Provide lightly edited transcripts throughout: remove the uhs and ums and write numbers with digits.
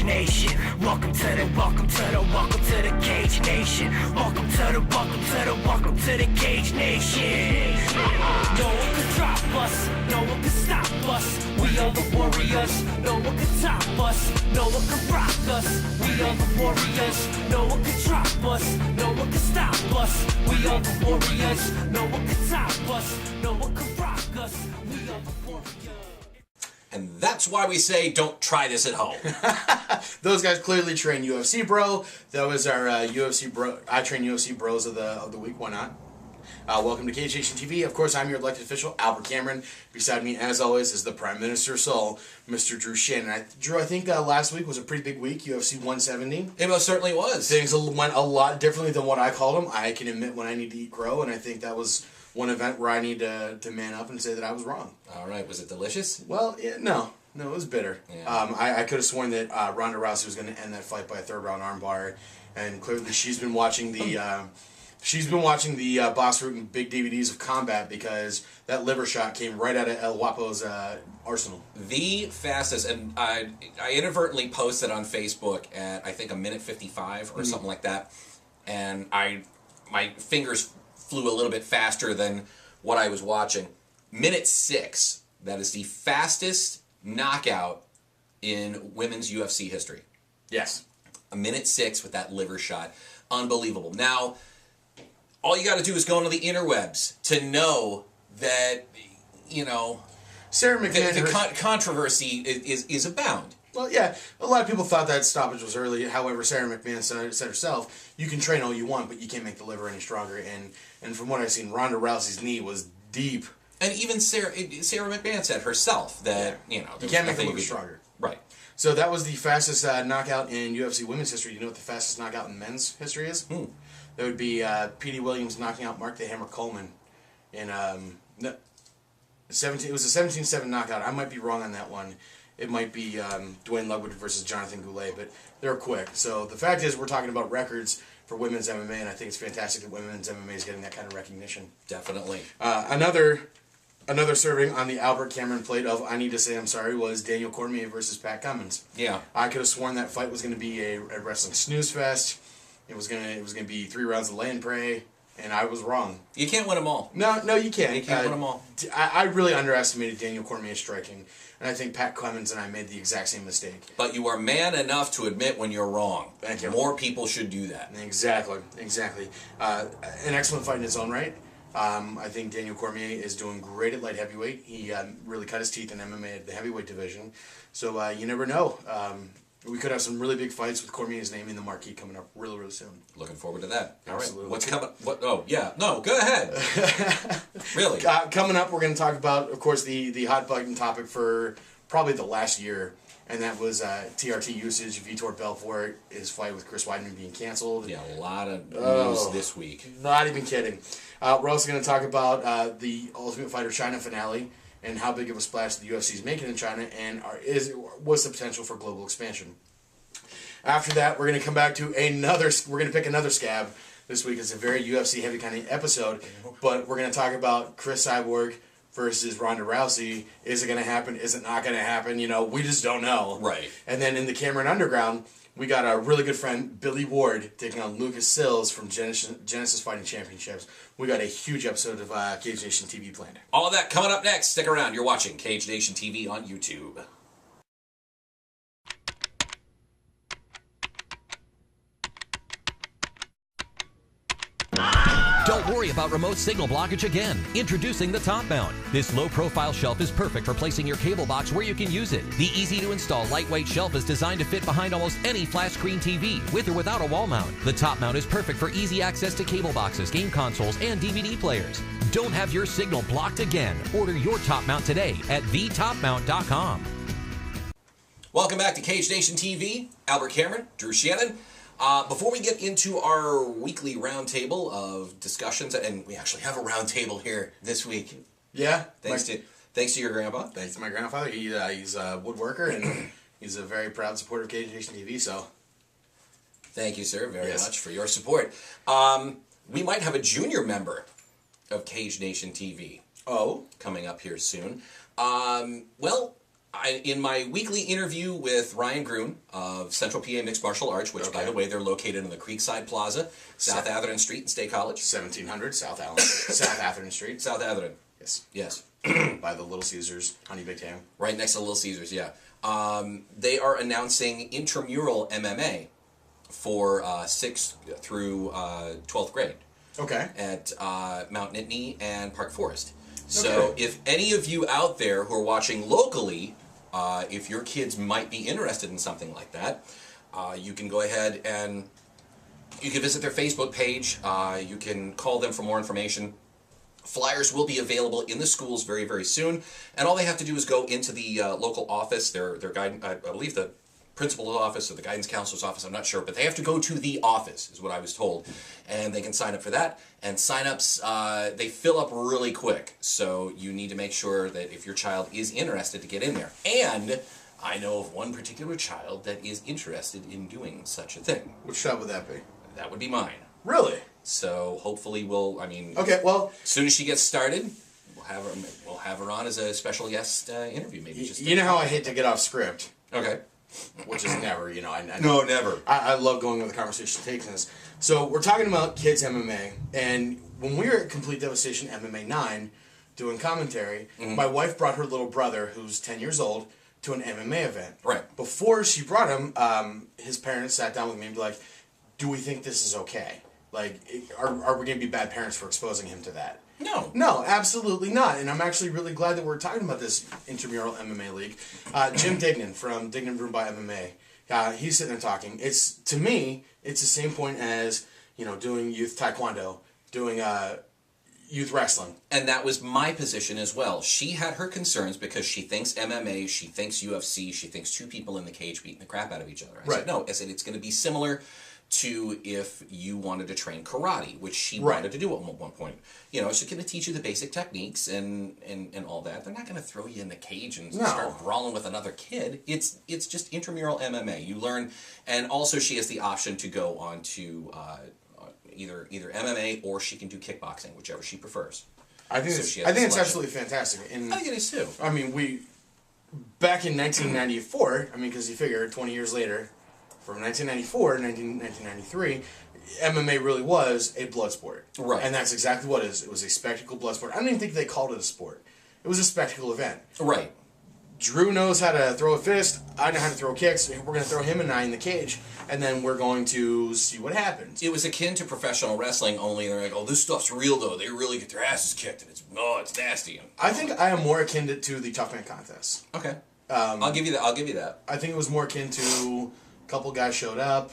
Cage Nation. Welcome to the Cage Nation. Welcome to the Cage Nation. No one can drop us, no one can stop us. We are the warriors, no one can top us, no one can rock us. We are the warriors, no one can drop us, no one can stop us. We are the warriors, no one can top us, no one can rock us. We are the warriors. And that's why we say don't try this at home. Those guys clearly train UFC, bro. That was our UFC bro. I train UFC bros of the week. Why not? Welcome to Cage Nation TV. Of course, I'm your elected official, Albert Cameron. Beside me, as always, is the Prime Minister of Soul, Mr. Drew Shannon. Drew, I think last week was a pretty big week, UFC 170. It most certainly was. Things went a lot differently than what I called them. I can admit when I need to eat crow, and I think that was one event where I need to man up and say that I was wrong. All right. Was it delicious? Well, no, it was bitter. Yeah. I could have sworn that Ronda Rousey was going to end that fight by a third-round armbar, and clearly she's been watching the Boss Root and big DVDs of combat because that liver shot came right out of El Guapo's arsenal. The fastest, and I inadvertently posted on Facebook at I think 1:55 or something like that, and my fingers flew a little bit faster than what I was watching. 1:06. That is the fastest knockout in women's UFC history. Yes. 1:06 with that liver shot. Unbelievable. Now, all you got to do is go into the interwebs to know that, Sara McMann. the controversy is abound. Well, yeah, a lot of people thought that stoppage was early. However, Sara McMann said herself, you can train all you want, but you can't make the liver any stronger. And from what I've seen, Ronda Rousey's knee was deep. And even Sara McMann said herself that, you can't make the liver stronger. Right. So that was the fastest knockout in UFC women's history. You know what the fastest knockout in men's history is? That would be Petey Williams knocking out Mark the Hammer Coleman in it was a 17-7 knockout. I might be wrong on that one. It might be Dwayne Ludwig versus Jonathan Goulet, but they're quick. So the fact is we're talking about records for women's MMA, and I think it's fantastic that women's MMA is getting that kind of recognition. Definitely. Another serving on the Albert Cameron plate of I Need to Say I'm Sorry was Daniel Cormier versus Pat Cummins. Yeah. I could have sworn that fight was going to be a wrestling snooze fest. It was gonna be 3 rounds of lay and pray, and I was wrong. You can't win them all. No, you can't. You can't win them all. I really underestimated Daniel Cormier's striking, and I think Pat Cummins and I made the exact same mistake. But you are man enough to admit when you're wrong. Thank you. More people should do that. Exactly. An excellent fight in his own right. I think Daniel Cormier is doing great at light heavyweight. He really cut his teeth in MMA at the heavyweight division. So you never know. We could have some really big fights with Cormier's name in the marquee coming up really, really soon. Looking forward to that. Absolutely. All right. What's coming? Oh, yeah. No, go ahead. Really? Coming up, we're going to talk about, of course, the hot button topic for probably the last year, and that was TRT usage. Vitor Belfort, his fight with Chris Weidman being canceled. Yeah, a lot of news this week. Not even kidding. We're also going to talk about the Ultimate Fighter China finale and how big of a splash the UFC is making in China, and what's the potential for global expansion. After that, we're going to come back to we're going to pick another scab. This week is a very UFC heavy kind of episode, but we're going to talk about Chris Cyborg versus Ronda Rousey. Is it going to happen? Is it not going to happen? We just don't know. Right. And then in the Cameron Underground, we got our really good friend Billy Ward taking on Lucas Sills from Genesis Fighting Championships. We got a huge episode of Cage Nation TV planned. All of that coming up next. Stick around. You're watching Cage Nation TV on YouTube. Don't worry about remote signal blockage again. Introducing the Top Mount. This low-profile shelf is perfect for placing your cable box where you can use it. The easy-to-install lightweight shelf is designed to fit behind almost any flat screen TV, with or without a wall mount. The Top Mount is perfect for easy access to cable boxes, game consoles, and DVD players. Don't have your signal blocked again. Order your Top Mount today at thetopmount.com. Welcome back to Cage Nation TV. Albert Cameron, Drew Shannon. Before we get into our weekly roundtable of discussions, and we actually have a roundtable here this week. Yeah. Thanks to your grandpa. Thanks to my grandfather. He's a woodworker, and he's a very proud supporter of Cage Nation TV, so. Thank you, sir, very much for your support. We might have a junior member of Cage Nation TV. Oh? Coming up here soon. Well, in my weekly interview with Ryan Grun of Central PA Mixed Martial Arts, which, by the way, they're located in the Creekside Plaza, South Atherton Street in State College. 1700 South Atherton Street. South Atherton. Yes. Yes. By the Little Caesars, Honey Baked Ham. Right next to Little Caesars, yeah. They are announcing intramural MMA for 6th through 12th grade. Okay. At Mount Nittany and Park Forest. So if any of you out there who are watching locally, if your kids might be interested in something like that, you can go ahead and you can visit their Facebook page. You can call them for more information. Flyers will be available in the schools very, very soon. And all they have to do is go into the local office, their guidance, I believe the principal's office or the guidance counselor's office, I'm not sure, but they have to go to the office, is what I was told. And they can sign up for that. And sign-ups, they fill up really quick. So you need to make sure that if your child is interested to get in there. And I know of one particular child that is interested in doing such a thing. Which child would that be? That would be mine. Really? So hopefully Okay, well, as soon as she gets started, we'll have her on as a special guest interview. Maybe just you know how I hate to get off script. Okay. Which is never, No, never. I love going where the conversation takes us. So we're talking about kids MMA, and when we were at Complete Devastation MMA 9 doing commentary, my wife brought her little brother, who's 10 years old, to an MMA event. Right. Before she brought him, his parents sat down with me and be like, do we think this is okay? Like, are we going to be bad parents for exposing him to that? No, absolutely not. And I'm actually really glad that we're talking about this intramural MMA league. Jim Dignan from Dignan Room by MMA, he's sitting there talking. To me, it's the same point as, doing youth taekwondo, doing youth wrestling. And that was my position as well. She had her concerns because she thinks MMA, she thinks UFC, she thinks two people in the cage beating the crap out of each other. I said, no, I said it's going to be similar to if you wanted to train karate, which she wanted to do at one point. She's going to teach you the basic techniques and all that. They're not going to throw you in the cage and start brawling with another kid. It's just intramural MMA. You learn, and also she has the option to go on to either MMA or she can do kickboxing, whichever she prefers. I think it's absolutely fantastic. And I think it is too. I mean, back in 1994, because you figure 20 years later, from 1994 to 1993, MMA really was a blood sport. Right. And that's exactly what it is. It was a spectacle blood sport. I don't even think they called it a sport. It was a spectacle event. Right. Drew knows how to throw a fist. I know how to throw kicks. We're going to throw him and I in the cage, and then we're going to see what happens. It was akin to professional wrestling, only they're like, oh, this stuff's real, though. They really get their asses kicked, and it's nasty. I think I am more akin to the Tough Man contest. Okay. I'll give you that. I think it was more akin to a couple guys showed up,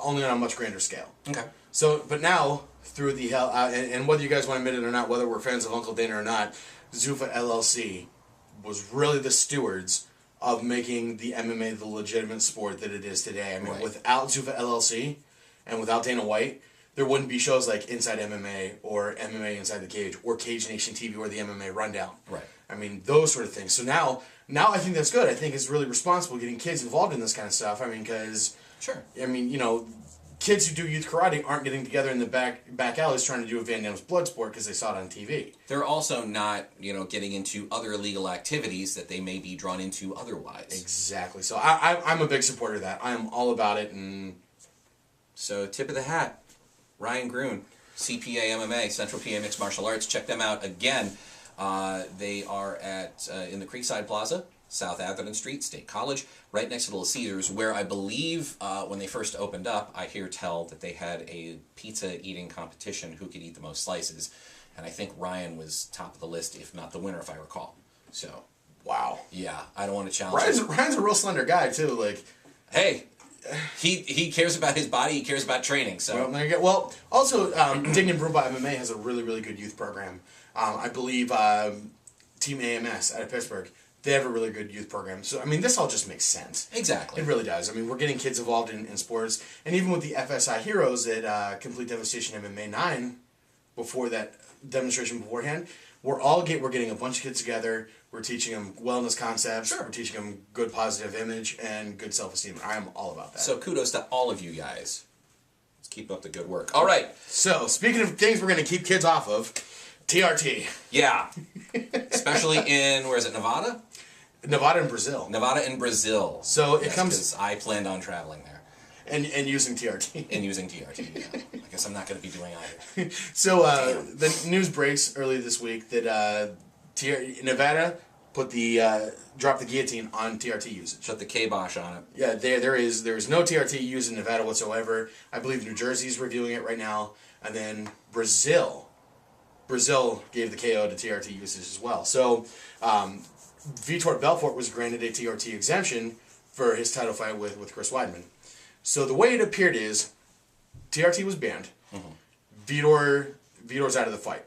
only on a much grander scale. Okay. So, but now, through the hell, and whether you guys want to admit it or not, whether we're fans of Uncle Dana or not, Zuffa LLC was really the stewards of making the MMA the legitimate sport that it is today. I mean, without Zuffa LLC and without Dana White, there wouldn't be shows like Inside MMA or MMA Inside the Cage or Cage Nation TV or the MMA Rundown. Right. I mean, those sort of things. So now I think that's good. I think it's really responsible getting kids involved in this kind of stuff. I mean, because... Sure. I mean, kids who do youth karate aren't getting together in the back alleys trying to do a Van Damme's blood sport because they saw it on TV. They're also not, getting into other illegal activities that they may be drawn into otherwise. Exactly. So I'm a big supporter of that. I am all about it. And so, tip of the hat, Ryan Grun, CPA MMA, Central PA Mixed Martial Arts. Check them out again. They are in the Creekside Plaza, South Atherton Street, State College, right next to Little Caesars, where I believe when they first opened up, I hear tell that they had a pizza eating competition, who could eat the most slices, and I think Ryan was top of the list, if not the winner, if I recall. So, wow. Yeah, I don't want to challenge Ryan's a real slender guy, too. Like, hey, he cares about his body, he cares about training, so... Well, there you go. Well, also, Dignan Room by MMA has a really, really good youth program. I believe Team AMS out of Pittsburgh, they have a really good youth program. So, I mean, this all just makes sense. Exactly. It really does. I mean, we're getting kids involved in sports. And even with the FSI Heroes at Complete Devastation MMA 9, before that demonstration beforehand, we're getting a bunch of kids together. We're teaching them wellness concepts. Sure. We're teaching them good positive image and good self-esteem. I am all about that. So, kudos to all of you guys. Let's keep up the good work. All right. So, speaking of things we're going to keep kids off of, TRT. Yeah. Especially in, where is it, Nevada? Nevada and Brazil. Nevada and Brazil. So it Yes, comes 'cause I planned on traveling there and using TRT. and using TRT. Yeah. I guess I'm not going to be doing either. So the news breaks early this week that Nevada put dropped the guillotine on TRT usage. Put the kibosh on it. Yeah, there is no TRT used in Nevada whatsoever. I believe New Jersey's reviewing it right now, and then Brazil gave the KO to TRT usage as well. So Vitor Belfort was granted a TRT exemption for his title fight with Chris Weidman. So the way it appeared is TRT was banned. Vitor's out of the fight.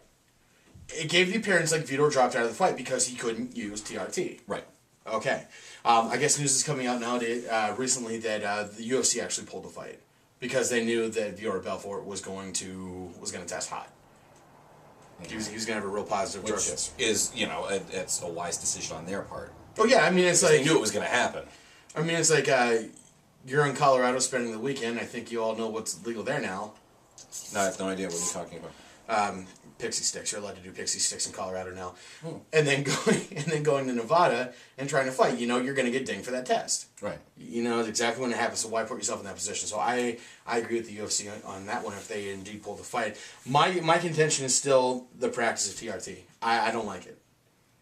It gave the appearance like Vitor dropped out of the fight because he couldn't use TRT. Right. Okay. I guess news is coming out now recently that the UFC actually pulled the fight because they knew that Vitor Belfort was going to test hot. He was going to have a real positive drug Which test. is, it's a wise decision on their part. Oh yeah, I mean it's like They knew it was going to happen. I mean it's like you're in Colorado spending the weekend. I think you all know what's legal there now. No, I have no idea what you're talking about. Pixie sticks. You're allowed to do pixie sticks in Colorado now. And then going to Nevada and trying to fight. You're going to get dinged for that test. Right. It's exactly when it happens. So why put yourself in that position? So I agree with the UFC on that one if they indeed pull the fight. My contention is still the practice of TRT. I don't like it.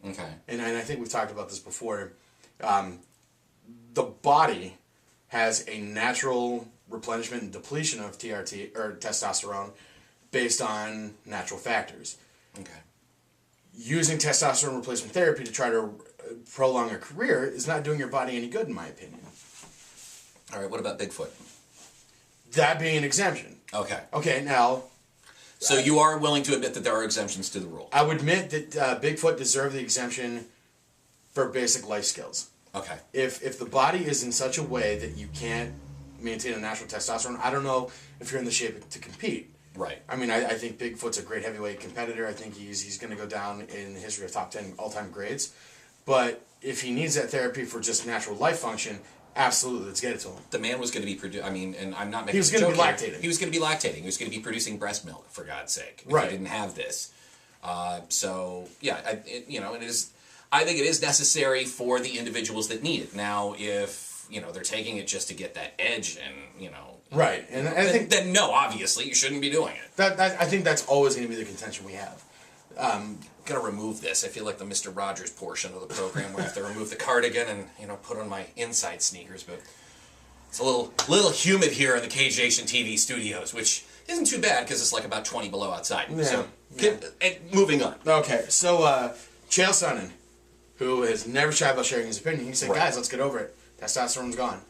Okay. And I think we've talked about this before. The body has a natural replenishment and depletion of TRT or testosterone based on natural factors. Okay. Using testosterone replacement therapy to try to prolong a career is not doing your body any good, in my opinion. All right, what about Bigfoot? That being an exemption. Okay. Okay, now, So you are willing to admit that there are exemptions to the rule? I would admit that Bigfoot deserved the exemption for basic life skills. Okay. If the body is in such a way that you can't maintain a natural testosterone, I don't know if you're in the shape to compete. Right. I mean, I think Bigfoot's a great heavyweight competitor. I think he's going to go down in the history of top 10 all-time grades. But if he needs that therapy for just natural life function, absolutely, let's get it to him. The man was going to be and I'm not making He was a going to joke be here. lactating. He was going to be lactating. He was going to be producing breast milk, for God's sake. If Right. he didn't have this. So, yeah, it is. I think it is necessary for the individuals that need it. Now, if, they're taking it just to get that edge and, Right, and I think then no, obviously, you shouldn't be doing it. I think that's always going to be the contention we have. Gotta remove this. I feel like the Mr. Rogers portion of the program where I have to remove the cardigan and, put on my inside sneakers, but it's a little humid here in the Cage Nation TV studios, which isn't too bad because it's like about 20 below outside. Yeah, So, yeah. Moving on. Okay, so Chael Sonnen, who has never shy about sharing his opinion, he said, Right. guys, let's get over it. Testosterone's gone.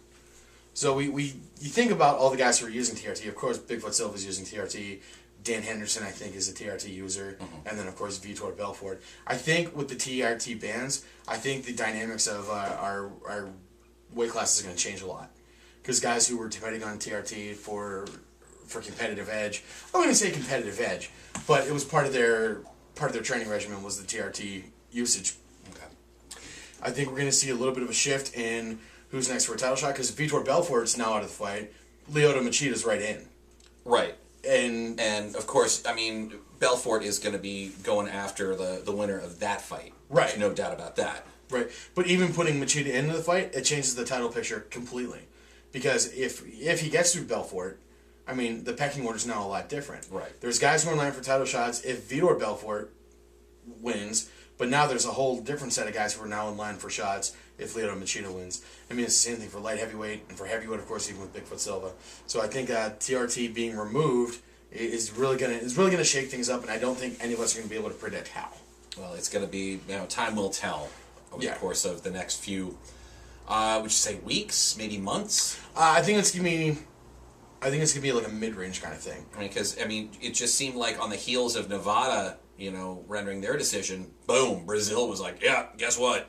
So you think about all the guys who are using TRT. Of course, Bigfoot Silva's using TRT. Dan Henderson, I think, is a TRT user. And then, of course, Vitor Belfort. I think with the TRT bans, I think the dynamics of our weight classes are going to change a lot. Because guys who were depending on TRT for competitive edge, I wouldn't say competitive edge, but it was part of their training regimen was the TRT usage. Okay. I think we're going to see a little bit of a shift in who's next for a title shot because Vitor Belfort's now out of the fight. Lyoto Machida's right in. Right. And of course, Belfort is going to be going after the winner of that fight. Right. There's no doubt about that. right, but even putting Machida into the fight, it changes the title picture completely. Because if he gets through Belfort, the pecking order is now a lot different. Right. There's guys who are in line for title shots if Vitor Belfort wins, but now there's a whole different set of guys who are now in line for shots if Lyoto Machida wins. It's the same thing for light heavyweight and for heavyweight, of course, even with Bigfoot Silva. So I think TRT being removed is really gonna shake things up, and I don't think any of us are gonna be able to predict how. Well, it's going to be, time will tell over the course of the next few, would you say weeks, maybe months? I think it's gonna be like a mid-range kind of thing. Because it just seemed like on the heels of Nevada, rendering their decision, boom, Brazil was like, yeah, guess what,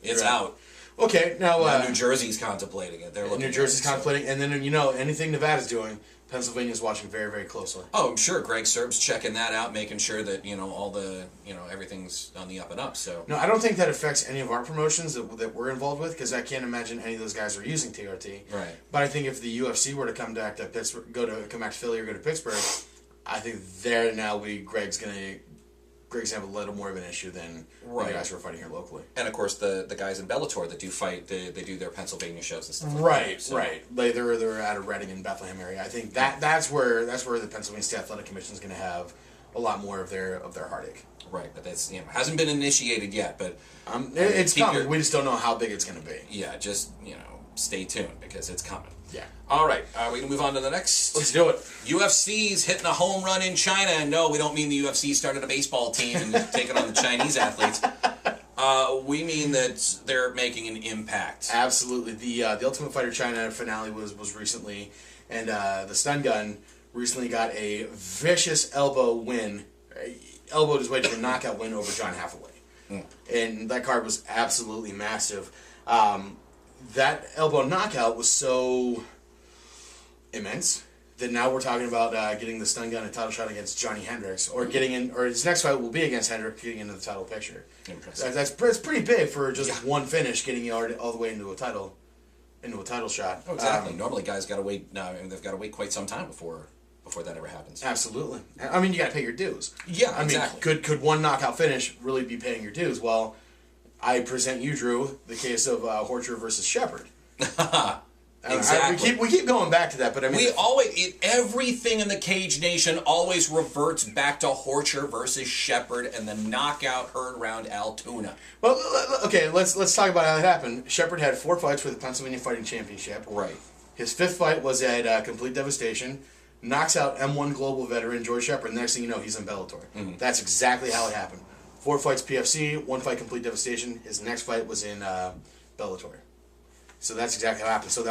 it's Right. out. Okay, now New Jersey's contemplating it. They're looking. New Jersey's at it, so- contemplating, and then anything Nevada's doing, Pennsylvania's watching very, very closely. Oh, I'm sure Greg Serb's checking that out, making sure that all the everything's on the up and up. So No, I don't think that affects any of our promotions that we're involved with, because I can't imagine any of those guys are using TRT. Right. But I think if the UFC were to come back to Pittsburgh, come back to Philly or go to Pittsburgh, I think there now Greg's gonna great example, a little more of an issue than Right. the guys who are fighting here locally. And of course, the guys in Bellator that do fight, they do their Pennsylvania shows and stuff. Like Right, that, so. right. Like they're out of Reading and Bethlehem area. I think that's where the Pennsylvania State Athletic Commission is going to have a lot more of their heartache. Right, but that's hasn't been initiated yet. But It's keep coming. your- We just don't know how big it's going to be. yeah, just stay tuned because it's coming. Yeah. All right, we can move on to the next. Let's do it. UFC's hitting a home run in China, and no, we don't mean the UFC started a baseball team and taking on the Chinese athletes. We mean that they're making an impact. Absolutely. The Ultimate Fighter China finale was recently, and the Stun Gun recently got a vicious elbow win, elbowed his way to a knockout win over John Hathaway. And that card was absolutely massive. That elbow knockout was so immense that now we're talking about getting the Stun Gun a title shot against Johnny Hendricks, or his next fight will be against Hendricks, getting into the title picture. Impressive. That's pretty big for just one finish, getting you all the way into a title shot. Oh, exactly. Normally, guys got to wait. No, I mean, they've got to wait quite some time before that ever happens. Absolutely. I mean, you got to pay your dues. Yeah, I mean, exactly. could one knockout finish really be paying your dues? Well, I present you, Drew, the case of Horcher versus Shepard. Exactly. We keep going back to that, but I mean, everything in the Cage Nation always reverts back to Horcher versus Shepard and the knockout heard around Altoona. well, okay, let's talk about how that happened. Shepard had 4 fights for the Pennsylvania Fighting Championship. Right. His 5th fight was at Complete Devastation. Knocks out M1 Global veteran George Shepard. Next thing you know, he's in Bellator. That's exactly how it happened. 4 fights PFC, 1 fight Complete Devastation. His next fight was in Bellator. So that's exactly how it happened. So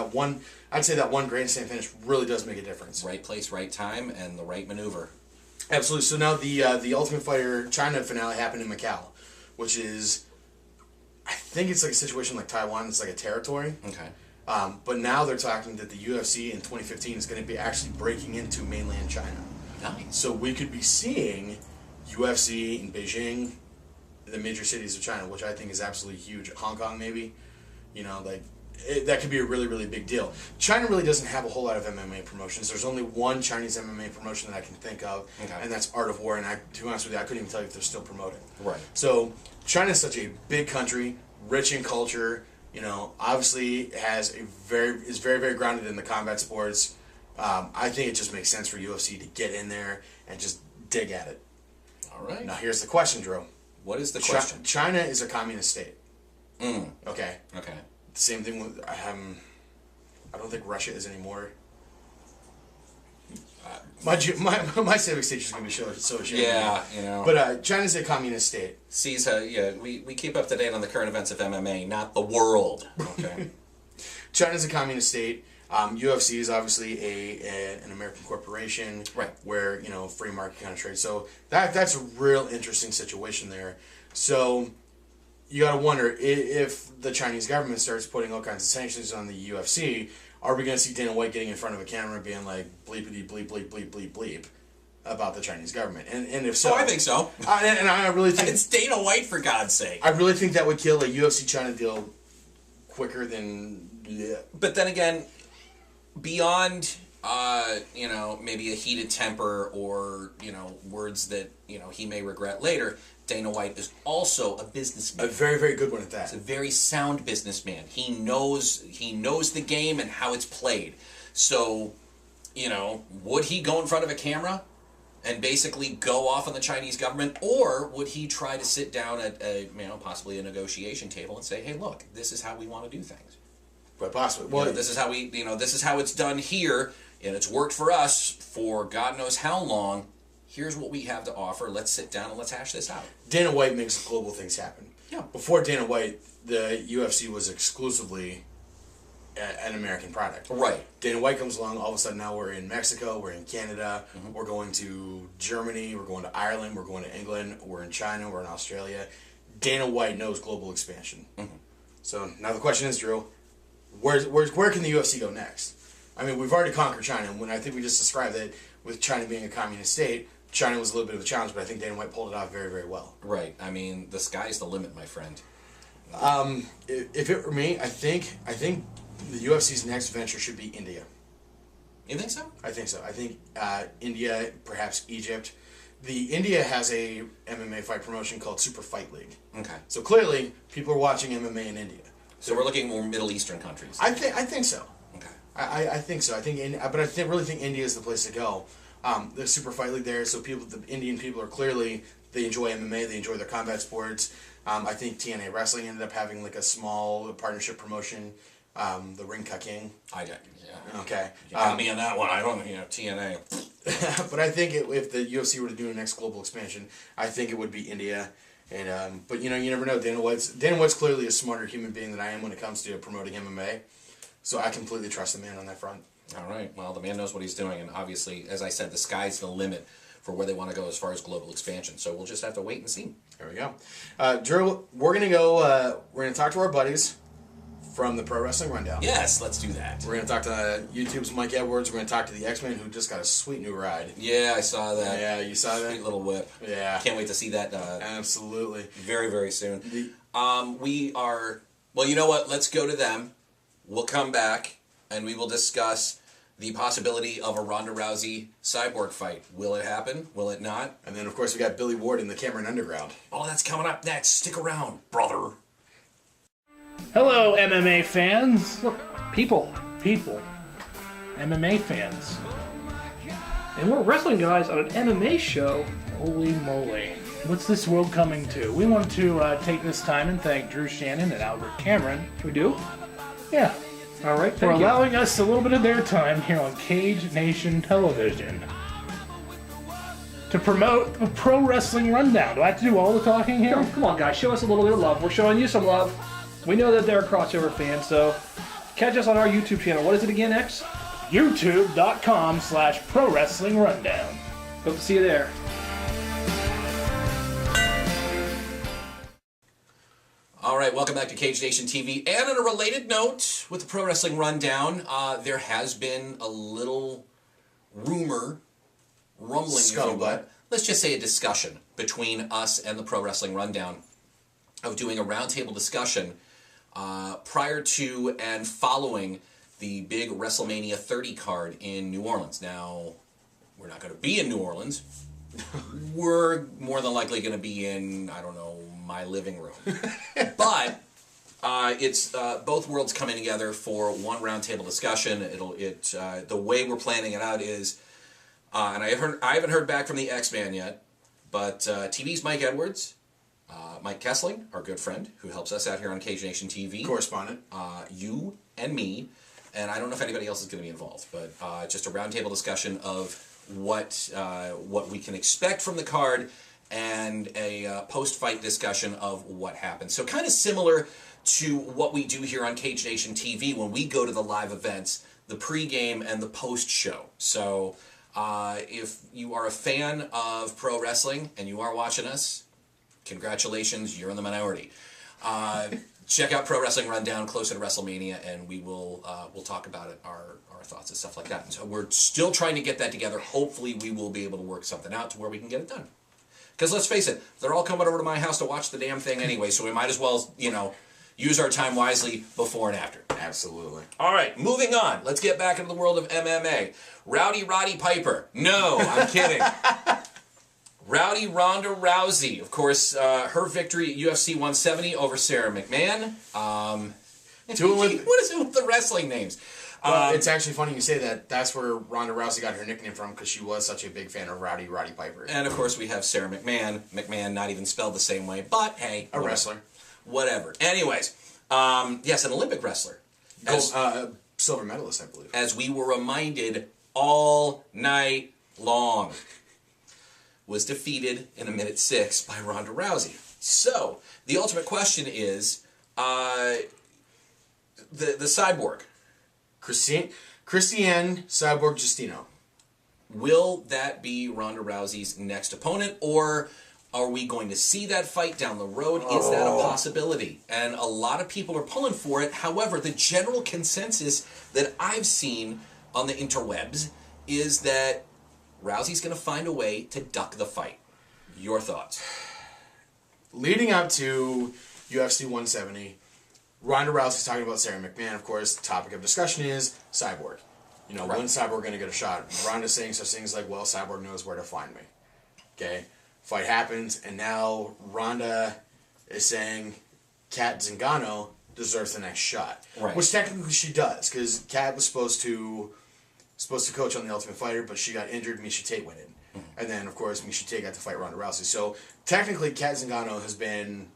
I'd say that one grandstand finish really does make a difference. Right place, right time, and the right maneuver. Absolutely. So now the Ultimate Fighter China finale happened in Macau, which is, I think it's like a situation like Taiwan. It's like a territory. Okay. But now they're talking that the UFC in 2015 is going to be actually breaking into mainland China. Nice. So we could be seeing UFC in Beijing, the major cities of China, which I think is absolutely huge. Hong Kong, maybe. That could be a really, really big deal. China really doesn't have a whole lot of MMA promotions. There's only one Chinese MMA promotion that I can think of, and that's Art of War. And to be honest with you, I couldn't even tell you if they're still promoting. Right. So China is such a big country, rich in culture. Obviously is very, very grounded in the combat sports. I think it just makes sense for UFC to get in there and just dig at it. All right. Now here's the question, Drew. What is the question? China is a communist state. Mm. Okay. Okay. Same thing with I don't think Russia is anymore. My civics teacher's gonna be so ashamed. Yeah, But China's a communist state. Sees how we keep up to date on the current events of MMA, not the world. Okay. China's a communist state. UFC is obviously an American corporation, right? Where free market kind of trade. So that's a real interesting situation there. So you got to wonder if the Chinese government starts putting all kinds of sanctions on the UFC. Are we going to see Dana White getting in front of a camera being like bleepity bleep bleep bleep bleep bleep about the Chinese government? And if so, I think so. And I really think it's Dana White, for God's sake. I really think that would kill a UFC China deal quicker than. Yeah. But then again, beyond maybe a heated temper or words that he may regret later, Dana White is also a businessman. A very, very good one at that. He's a very sound businessman. He knows the game and how it's played. So, would he go in front of a camera and basically go off on the Chinese government, or would he try to sit down at possibly a negotiation table and say, "Hey, look, this is how we want to do things." But possibly, well, this is how this is how it's done here, and it's worked for us for God knows how long. Here's what we have to offer. Let's sit down and let's hash this out. Dana White makes global things happen. Yeah. Before Dana White, the UFC was exclusively an American product. Right. Dana White comes along, all of a sudden now we're in Mexico, we're in Canada, we're going to Germany, we're going to Ireland, we're going to England, we're in China, we're in Australia. Dana White knows global expansion. So now the question is, Drew, where can the UFC go next? I mean, we've already conquered China, and I think we just described it with China being a communist state. China was a little bit of a challenge, but I think Dana White pulled it off very, very well. Right. I mean, the sky's the limit, my friend. If it were me, I think the UFC's next venture should be India. You think so? I think so. I think India, perhaps Egypt, India has a MMA fight promotion called Super Fight League. Okay. So clearly, people are watching MMA in India. So we're looking more Middle Eastern countries. I think so. Okay. I think so. Really think India is the place to go. There's Super Fight League there, so the Indian people are clearly, they enjoy MMA, they enjoy their combat sports. I think TNA Wrestling ended up having like a small partnership promotion, the Ring Ka King. Yeah. Okay. You got me on that one. I don't, TNA. But I think if the UFC were to do a next global expansion, I think it would be India. And but you never know. Dana White's clearly a smarter human being than I am when it comes to promoting MMA. So I completely trust the man on that front. All right. Well, the man knows what he's doing, and obviously, as I said, the sky's the limit for where they want to go as far as global expansion. So we'll just have to wait and see. There we go. Drew, we're gonna go. We're gonna talk to our buddies from the Pro Wrestling Rundown. Yes, let's do that. We're gonna talk to YouTube's Mike Edwards. We're gonna talk to the X-Men, who just got a sweet new ride. Yeah, I saw that. Yeah, you saw that? Sweet little whip. Yeah. Can't wait to see that. Absolutely. Very, very soon. We are. Well, you know what? Let's go to them. We'll come back and we will discuss the possibility of a Ronda Rousey Cyborg fight. Will it happen? Will it not? And then, of course, we got Billy Ward in the Cameron Underground. Oh, that's coming up next. Stick around, brother. Hello, MMA fans. Look, people, MMA fans. And we're wrestling guys on an MMA show. Holy moly. What's this world coming to? We want to take this time and thank Drew Shannon and Albert Cameron. We do? Yeah. All right, For thank you. allowing us a little bit of their time here on Cage Nation Television to promote the Pro Wrestling Rundown. Do I have to do all the talking here? Come on, guys, show us a little bit of love. We're showing you some love. We know that they're a crossover fan, so catch us on our YouTube channel. What is it again, X? YouTube.com/Pro Wrestling Rundown. Hope to see you there. All right, welcome back to Cage Nation TV. And on a related note, with the Pro Wrestling Rundown, there has been a little rumbling, if you will. Scuttlebutt. Let's just say a discussion between us and the Pro Wrestling Rundown of doing a roundtable discussion prior to and following the big WrestleMania 30 card in New Orleans. Now, we're not going to be in New Orleans. We're more than likely going to be in, I don't know, my living room. But it's both worlds coming together for one roundtable discussion. The way we're planning it out is, and I haven't heard back from the X-Man yet, but TV's Mike Edwards, Mike Kessling, our good friend, who helps us out here on Cage Nation TV. Correspondent. You and me, and I don't know if anybody else is going to be involved, but just a roundtable discussion of what we can expect from the card and a post-fight discussion of what happened. So kind of similar to what we do here on Cage Nation TV when we go to the live events, the pre-game and the post-show. So if you are a fan of pro wrestling and you are watching us, congratulations, you're in the minority. Check out Pro Wrestling Rundown closer to WrestleMania, and we'll talk about it, our thoughts and stuff like that. And so we're still trying to get that together. Hopefully we will be able to work something out to where we can get it done. Because let's face it, they're all coming over to my house to watch the damn thing anyway, so we might as well, use our time wisely before and after. Absolutely. All right, moving on. Let's get back into the world of MMA. Rowdy Roddy Piper. No, I'm kidding. Rowdy Ronda Rousey. Of course, her victory at UFC 170 over Sara McMann. What is it with the wrestling names? Well, it's actually funny you say that. That's where Ronda Rousey got her nickname from, because she was such a big fan of Roddy Piper. And of course, we have Sara McMann. McMahon not even spelled the same way, but hey, A wrestler. Whatever. Anyways, yes, an Olympic wrestler. Silver medalist, I believe. As we were reminded all night long, was defeated in a minute 6 by Ronda Rousey. So, the ultimate question is, the Cyborg. Christiane Cyborg Justino. Will that be Ronda Rousey's next opponent, or are we going to see that fight down the road? Is that a possibility? And a lot of people are pulling for it. However, the general consensus that I've seen on the interwebs is that Rousey's going to find a way to duck the fight. Your thoughts? Leading up to UFC 170, Ronda Rousey's talking about Sara McMann. Of course, the topic of discussion is Cyborg. Right. When's Cyborg going to get a shot? Ronda's saying such things like, well, Cyborg knows where to find me. Okay, fight happens, and now Ronda is saying Kat Zingano deserves the next shot. Right. Which technically she does, because Kat was supposed to coach on The Ultimate Fighter, but she got injured. Miesha Tate went in. And then, of course, Miesha Tate got to fight Ronda Rousey. So, technically, Kat Zingano has been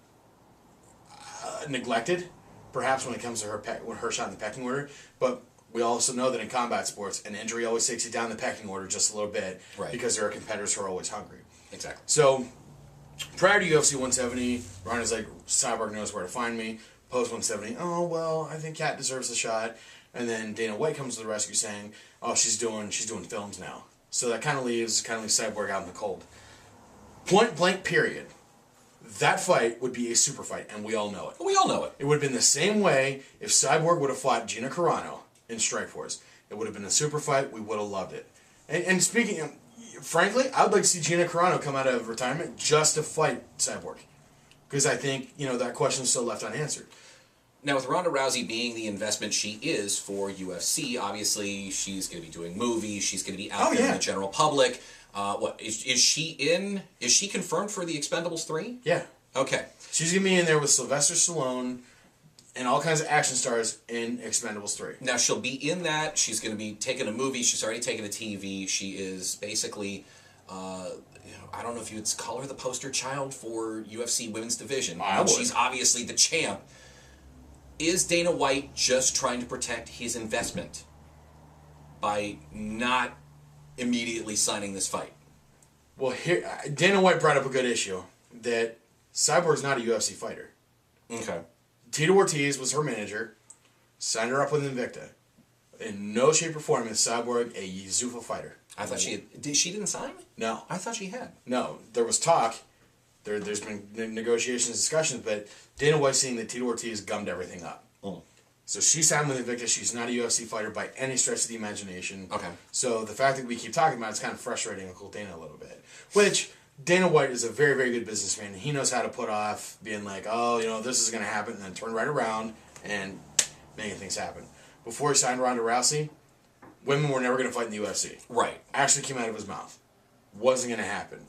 neglected, perhaps when it comes to her shot in the pecking order. But we also know that in combat sports, an injury always takes you down the pecking order just a little bit, because there are competitors who are always hungry. Exactly. So, prior to UFC 170, Ronda's like, Cyborg knows where to find me. Post 170, oh, well, I think Kat deserves a shot. And then Dana White comes to the rescue saying, oh, she's doing films now. So that kind of leaves Cyborg out in the cold. Point blank period. That fight would be a super fight, and we all know it. We all know it. It would have been the same way if Cyborg would have fought Gina Carano in Strikeforce. It would have been a super fight. We would have loved it. And speaking of, frankly, I would like to see Gina Carano come out of retirement just to fight Cyborg. Because I think, that question is still left unanswered. Now, with Ronda Rousey being the investment she is for UFC, obviously she's going to be doing movies. She's going to be out there in the general public. Is she in? Is she confirmed for the Expendables 3? Yeah. Okay. She's going to be in there with Sylvester Stallone and all kinds of action stars in Expendables 3. Now, she'll be in that. She's going to be taking a movie. She's already taken a TV. She is basically, I don't know if you'd call her the poster child for UFC Women's Division. She's obviously the champ. Is Dana White just trying to protect his investment by not immediately signing this fight? Well, here Dana White brought up a good issue, that Cyborg's not a UFC fighter. Okay. Tito Ortiz was her manager, signed her up with Invicta. In no shape or form is Cyborg a Zuffa fighter. I thought she didn't sign? No. I thought she had. No. There was talk. There's been negotiations, discussions, but Dana White seeing that Tito Ortiz gummed everything up. Oh. So she signed with Invicta. She's not a UFC fighter by any stretch of the imagination. Okay. So the fact that we keep talking about it's kind of frustrating Uncle Dana a little bit. Which, Dana White is a very, very good businessman. He knows how to put off being like, this is going to happen, and then turn right around and making things happen. Before he signed Ronda Rousey, women were never going to fight in the UFC. Right. Actually came out of his mouth. Wasn't going to happen.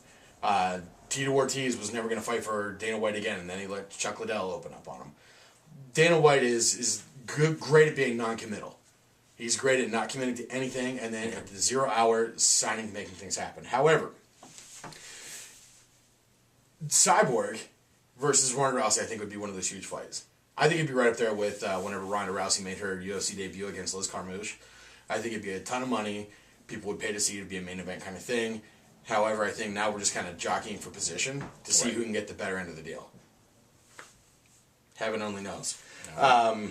Tito Ortiz was never going to fight for Dana White again, and then he let Chuck Liddell open up on him. Dana White is great at being non-committal. He's great at not committing to anything, and then at the 0 hour, signing to making things happen. However, Cyborg versus Ronda Rousey, I think, would be one of those huge fights. I think it'd be right up there with whenever Ronda Rousey made her UFC debut against Liz Carmouche. I think it'd be a ton of money. People would pay to see it. It'd be a main event kind of thing. However, I think now we're just kind of jockeying for position to see who can get the better end of the deal. Heaven only knows. No.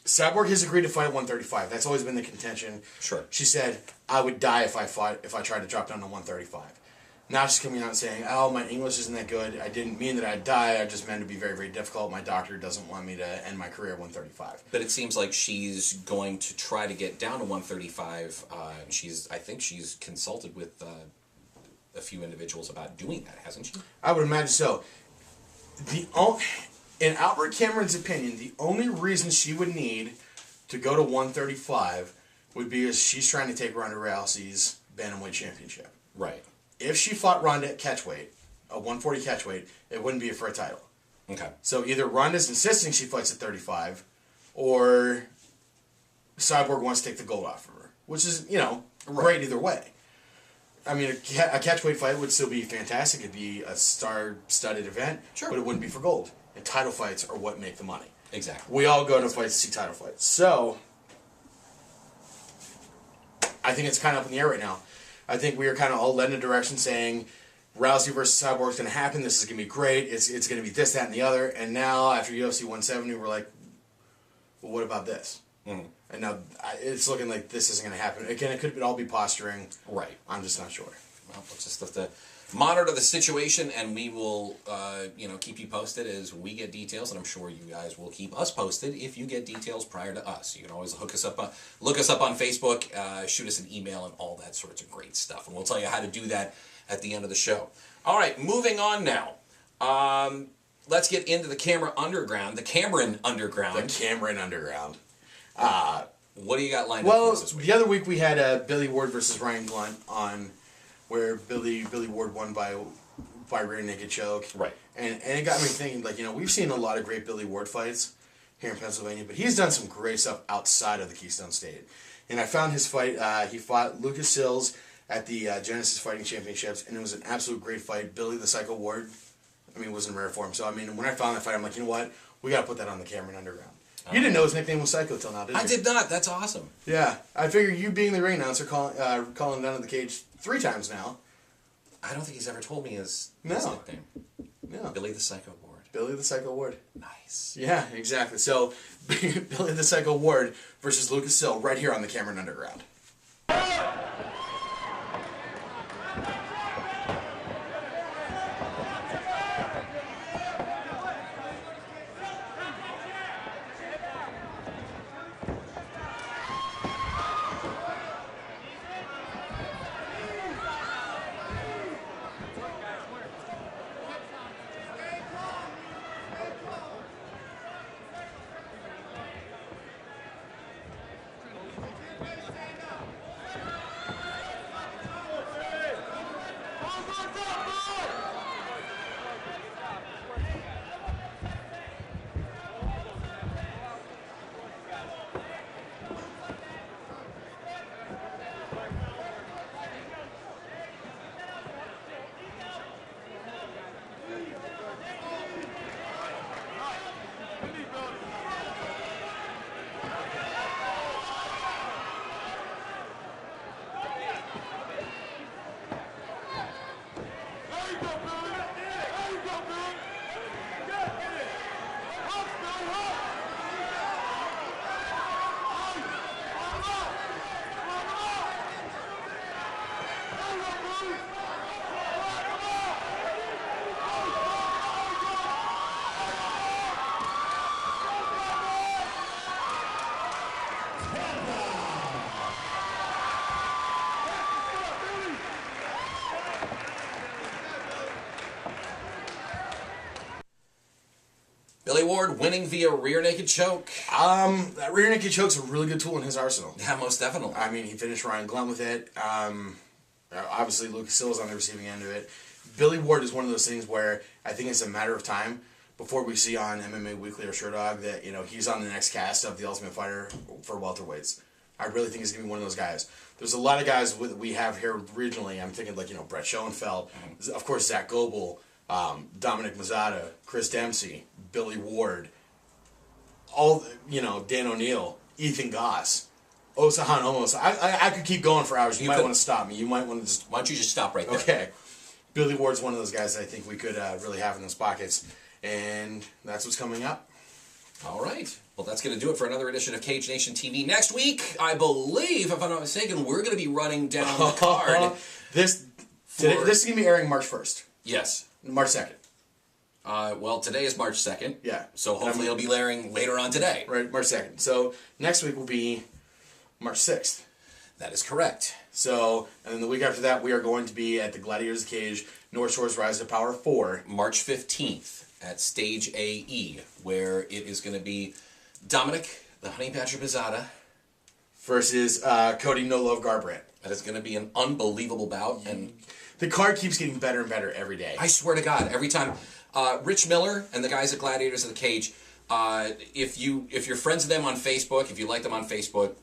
Cyborg has agreed to fight 135. That's always been the contention. Sure. She said, I would die if I tried to drop down to 135. Now she's coming out and saying, oh, my English isn't that good. I didn't mean that I'd die. I just meant it would be very, very difficult. My doctor doesn't want me to end my career at 135. But it seems like she's going to try to get down to 135. I think she's consulted with a few individuals about doing that, hasn't she? I would imagine so. In Albert Cameron's opinion, the only reason she would need to go to 135 would be as she's trying to take Ronda Rousey's Bantamweight Championship. Right. If she fought Ronda at catchweight, a 140 catchweight, it wouldn't be for a title. Okay. So either Ronda's insisting she fights at 35, or Cyborg wants to take the gold off of her, which is, great either way. I mean, a catchweight fight would still be fantastic. It'd be a star-studded event, sure, but it wouldn't be for gold. And title fights are what make the money. Exactly. We all go to fights to see title fights. So, I think it's kind of up in the air right now. I think we are kind of all led in a direction saying Rousey versus Cyborg is going to happen. This is going to be great. It's going to be this, that, and the other. And now, after UFC 170, we're like, well, what about this? Mm-hmm. And now it's looking like this isn't going to happen. Again, it could all be posturing. Right. I'm just not sure. Well, let's just have to monitor the situation, and we will, keep you posted as we get details, and I'm sure you guys will keep us posted if you get details prior to us. You can always look us up on Facebook, shoot us an email, and all that sorts of great stuff, and we'll tell you how to do that at the end of the show. All right, moving on now. Let's get into the Cameron Underground. What do you got lined up for us this week? The other week we had Billy Ward versus Ryan Blunt on where Billy Ward won by rear naked choke. Right. And it got me thinking, like, we've seen a lot of great Billy Ward fights here in Pennsylvania, but he's done some great stuff outside of the Keystone State. And I found his fight. He fought Lucas Sills at the Genesis Fighting Championships, and it was an absolute great fight. Billy the Psycho Ward, was in rare form. So, when I found that fight, I'm like, you know what? We got to put that on the Cameron Underground. You didn't know his nickname was Psycho till now, did you? I did not. That's awesome. Yeah. I figure you being the ring announcer calling down to the cage 3 times now. I don't think he's ever told me his nickname. No. Billy the Psycho Ward. Billy the Psycho Ward. Nice. Yeah, exactly. So, Billy the Psycho Ward versus Lucas Sill right here on the Cameron Underground. Billy Ward winning via rear naked choke. That rear naked choke's a really good tool in his arsenal. Yeah, most definitely. He finished Ryan Glenn with it. Obviously, Lucas Sill is on the receiving end of it. Billy Ward is one of those things where I think it's a matter of time before we see on MMA Weekly or Sherdog that, he's on the next cast of The Ultimate Fighter for welterweights. I really think he's going to be one of those guys. There's a lot of guys we have here regionally. I'm thinking, Brett Schoenfeld, of course, Zach Goebel, Dominic Mazzata, Chris Dempsey, Billy Ward, all, Dan O'Neill, Ethan Goss, Osahan Omos. I could keep going for hours. You might want to stop me. You might want to just... Why don't you just stop right there? Okay. Billy Ward's one of those guys that I think we could really have in those pockets. And that's what's coming up. All right. Well, that's going to do it for another edition of Cage Nation TV. Next week, I believe, if I'm not mistaken, we're going to be running down the card. This is going to be airing March 1st. Yes. March 2nd. Well, today is March 2nd. Yeah. So hopefully it'll be airing later on today. Right, March 2nd. So next week will be March 6th. That is correct. So, and then the week after that, we are going to be at the Gladiators Cage, North Shore's Rise to Power 4. March 15th at Stage AE, where it is going to be Dominic, the Honey Badger Pizzata, versus Cody No Love Garbrandt. That is going to be an unbelievable bout. And the card keeps getting better and better every day. I swear to God, every time. Rich Miller and the guys at Gladiators of the Cage, if you're friends with them on Facebook, if you like them on Facebook,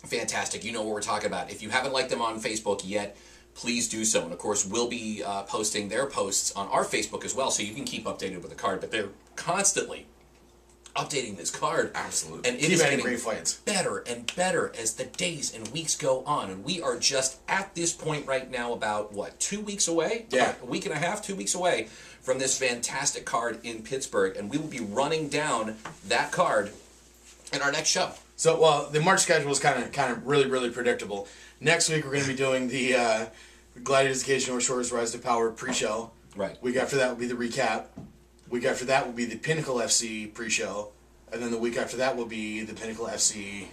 fantastic. You know what we're talking about. If you haven't liked them on Facebook yet, please do so. And of course, we'll be posting their posts on our Facebook as well, so you can keep updated with the card. But they're constantly updating this card. Absolutely. And it is getting great fights. better and better as the days and weeks go on. And we are just at this point right now about, 2 weeks away? Yeah. A week and a half, 2 weeks away from this fantastic card in Pittsburgh. And we will be running down that card in our next show. So, well, the March schedule is kind of really, really predictable. Next week, we're going to be doing the Gladiators Cage North Shores Rise to Power pre-show. Right. Week after that will be the recap. Week after that will be the Pinnacle FC pre-show. And then the week after that will be the Pinnacle FC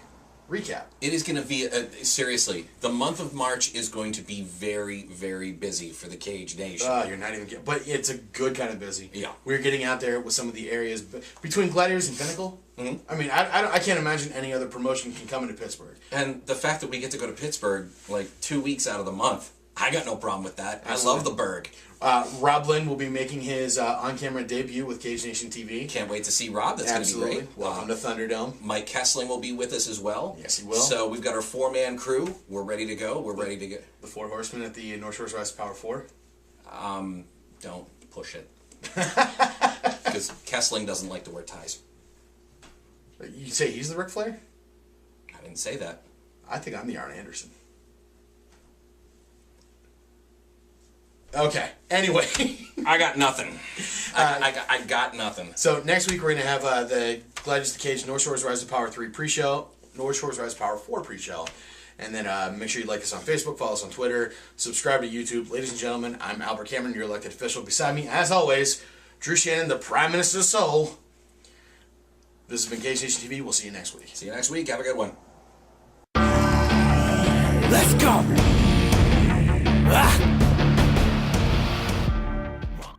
recap. It is going to be, seriously, the month of March is going to be very, very busy for the Cage Nation. You're not even kidding. But it's a good kind of busy. Yeah. We're getting out there with some of the areas between Gladiators and Pinnacle. Mm-hmm. I mean, I can't imagine any other promotion can come into Pittsburgh. And the fact that we get to go to Pittsburgh 2 weeks out of the month. I got no problem with that. Absolutely. I love the Berg. Rob Lynn will be making his on-camera debut with Cage Nation TV. Can't wait to see Rob. That's going to be great. Welcome to Thunderdome. Mike Kessling will be with us as well. Yes, he will. So we've got our 4-man crew. We're ready to go. We're ready to get. The Four Horsemen at the North Shore Rise Power 4. Don't push it. Because Kessling doesn't like to wear ties. You say he's the Ric Flair? I didn't say that. I think I'm the Arn Anderson. Okay. Anyway. I got nothing. I got nothing. So next week we're going to have the Gladius the Cage North Shores Rise to Power 3 pre-show, North Shores Rise to Power 4 pre-show. And then make sure you like us on Facebook, follow us on Twitter, subscribe to YouTube. Ladies and gentlemen, I'm Albert Cameron, your elected official. Beside me, as always, Drew Shannon, the Prime Minister of Seoul. This has been Cage Nation TV. We'll see you next week. See you next week. Have a good one. Let's go.